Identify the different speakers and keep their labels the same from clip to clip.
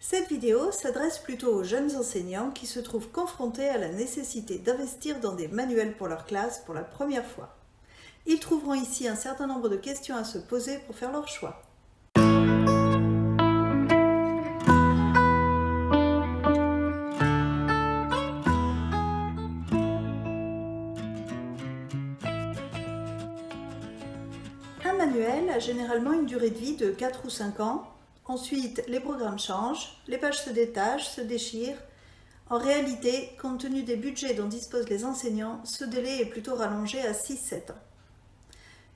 Speaker 1: Cette vidéo s'adresse plutôt aux jeunes enseignants qui se trouvent confrontés à la nécessité d'investir dans des manuels pour leur classe pour la première fois. Ils trouveront ici un certain nombre de questions à se poser pour faire leur choix. Un manuel a généralement une durée de vie de 4 ou 5 ans. Ensuite, les programmes changent, les pages se détachent, se déchirent. En réalité, compte tenu des budgets dont disposent les enseignants, ce délai est plutôt rallongé à 6-7 ans.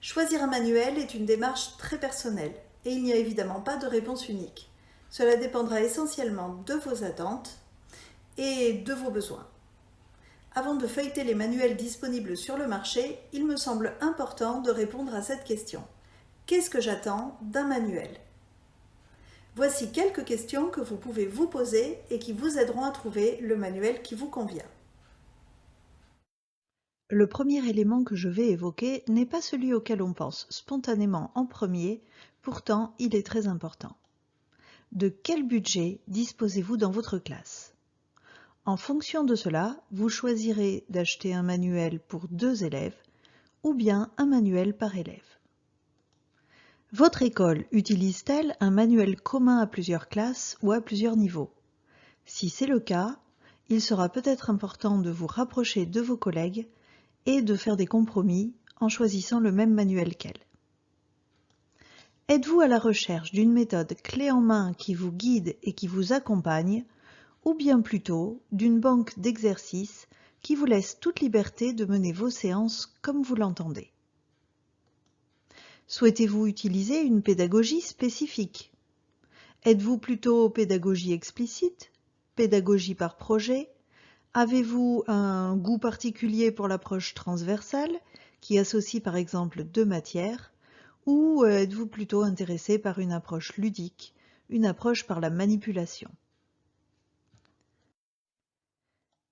Speaker 1: Choisir un manuel est une démarche très personnelle et il n'y a évidemment pas de réponse unique. Cela dépendra essentiellement de vos attentes et de vos besoins. Avant de feuilleter les manuels disponibles sur le marché, il me semble important de répondre à cette question. Qu'est-ce que j'attends d'un manuel ? Voici quelques questions que vous pouvez vous poser et qui vous aideront à trouver le manuel qui vous convient.
Speaker 2: Le premier élément que je vais évoquer n'est pas celui auquel on pense spontanément en premier, pourtant il est très important. De quel budget disposez-vous dans votre classe ? En fonction de cela, vous choisirez d'acheter un manuel pour 2 élèves ou bien un manuel par élève. Votre école utilise-t-elle un manuel commun à plusieurs classes ou à plusieurs niveaux ? Si c'est le cas, il sera peut-être important de vous rapprocher de vos collègues et de faire des compromis en choisissant le même manuel qu'elle. Êtes-vous à la recherche d'une méthode clé en main qui vous guide et qui vous accompagne, ou bien plutôt d'une banque d'exercices qui vous laisse toute liberté de mener vos séances comme vous l'entendez? Souhaitez-vous utiliser une pédagogie spécifique? Êtes-vous plutôt pédagogie explicite, pédagogie par projet? Avez-vous un goût particulier pour l'approche transversale qui associe par exemple 2 matières? Ou êtes-vous plutôt intéressé par une approche ludique, une approche par la manipulation?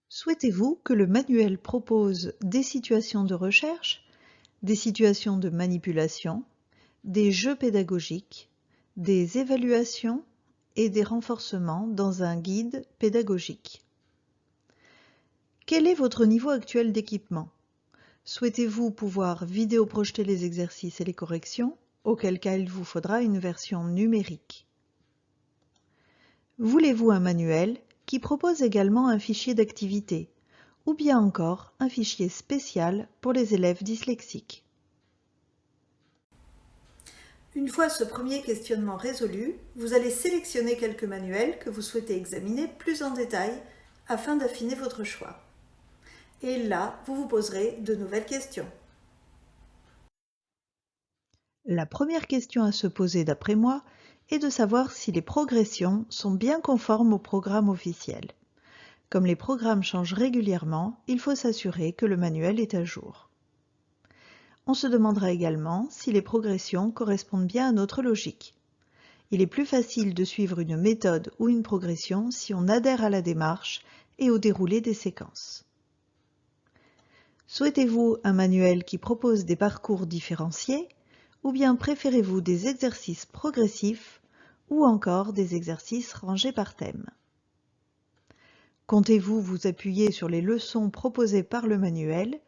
Speaker 2: Souhaitez-vous que le manuel propose des situations de recherche, des situations de manipulation, des jeux pédagogiques, des évaluations et des renforcements dans un guide pédagogique? Quel est votre niveau actuel d'équipement? Souhaitez-vous pouvoir vidéo-projeter les exercices et les corrections, auquel cas il vous faudra une version numérique? Voulez-vous un manuel qui propose également un fichier d'activité, ou bien encore un fichier spécial pour les élèves dyslexiques?
Speaker 1: Une fois ce premier questionnement résolu, vous allez sélectionner quelques manuels que vous souhaitez examiner plus en détail afin d'affiner votre choix. Et là, vous vous poserez de nouvelles questions.
Speaker 2: La première question à se poser d'après moi est de savoir si les progressions sont bien conformes au programme officiel. Comme les programmes changent régulièrement, il faut s'assurer que le manuel est à jour. On se demandera également si les progressions correspondent bien à notre logique. Il est plus facile de suivre une méthode ou une progression si on adhère à la démarche et au déroulé des séquences. Souhaitez-vous un manuel qui propose des parcours différenciés ou bien préférez-vous des exercices progressifs ou encore des exercices rangés par thème? Comptez-vous vous appuyer sur les leçons proposées par le manuel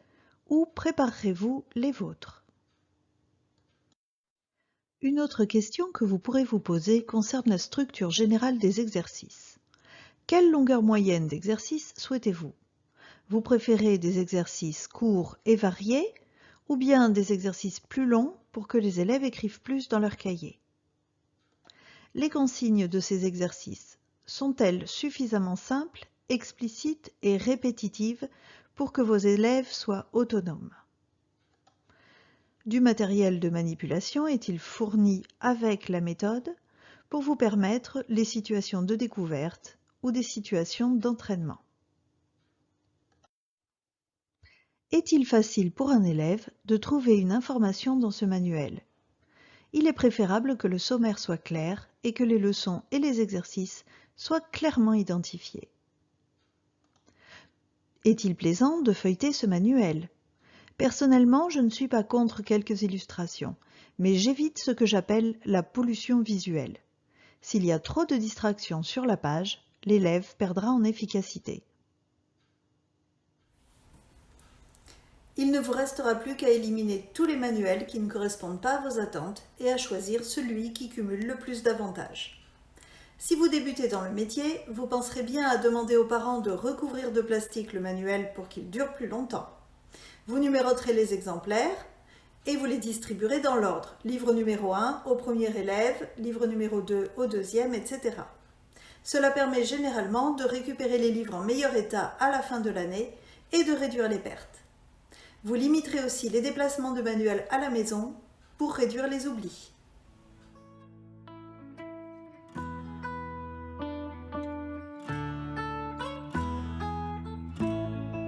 Speaker 2: ou préparerez-vous les vôtres? Une autre question que vous pourrez vous poser concerne la structure générale des exercices. Quelle longueur moyenne d'exercice souhaitez-vous? Vous préférez des exercices courts et variés ou bien des exercices plus longs pour que les élèves écrivent plus dans leur cahier? Les consignes de ces exercices sont-elles suffisamment simples, explicites et répétitives pour que vos élèves soient autonomes? Du matériel de manipulation est-il fourni avec la méthode pour vous permettre les situations de découverte ou des situations d'entraînement? Est-il facile pour un élève de trouver une information dans ce manuel? Il est préférable que le sommaire soit clair et que les leçons et les exercices soient clairement identifiés. Est-il plaisant de feuilleter ce manuel? Personnellement, je ne suis pas contre quelques illustrations, mais j'évite ce que j'appelle la pollution visuelle. S'il y a trop de distractions sur la page, l'élève perdra en efficacité.
Speaker 1: Il ne vous restera plus qu'à éliminer tous les manuels qui ne correspondent pas à vos attentes et à choisir celui qui cumule le plus d'avantages. Si vous débutez dans le métier, vous penserez bien à demander aux parents de recouvrir de plastique le manuel pour qu'il dure plus longtemps. Vous numéroterez les exemplaires et vous les distribuerez dans l'ordre. Livre numéro 1 au premier élève, livre numéro 2 au deuxième, etc. Cela permet généralement de récupérer les livres en meilleur état à la fin de l'année et de réduire les pertes. Vous limiterez aussi les déplacements de manuels à la maison pour réduire les oublis.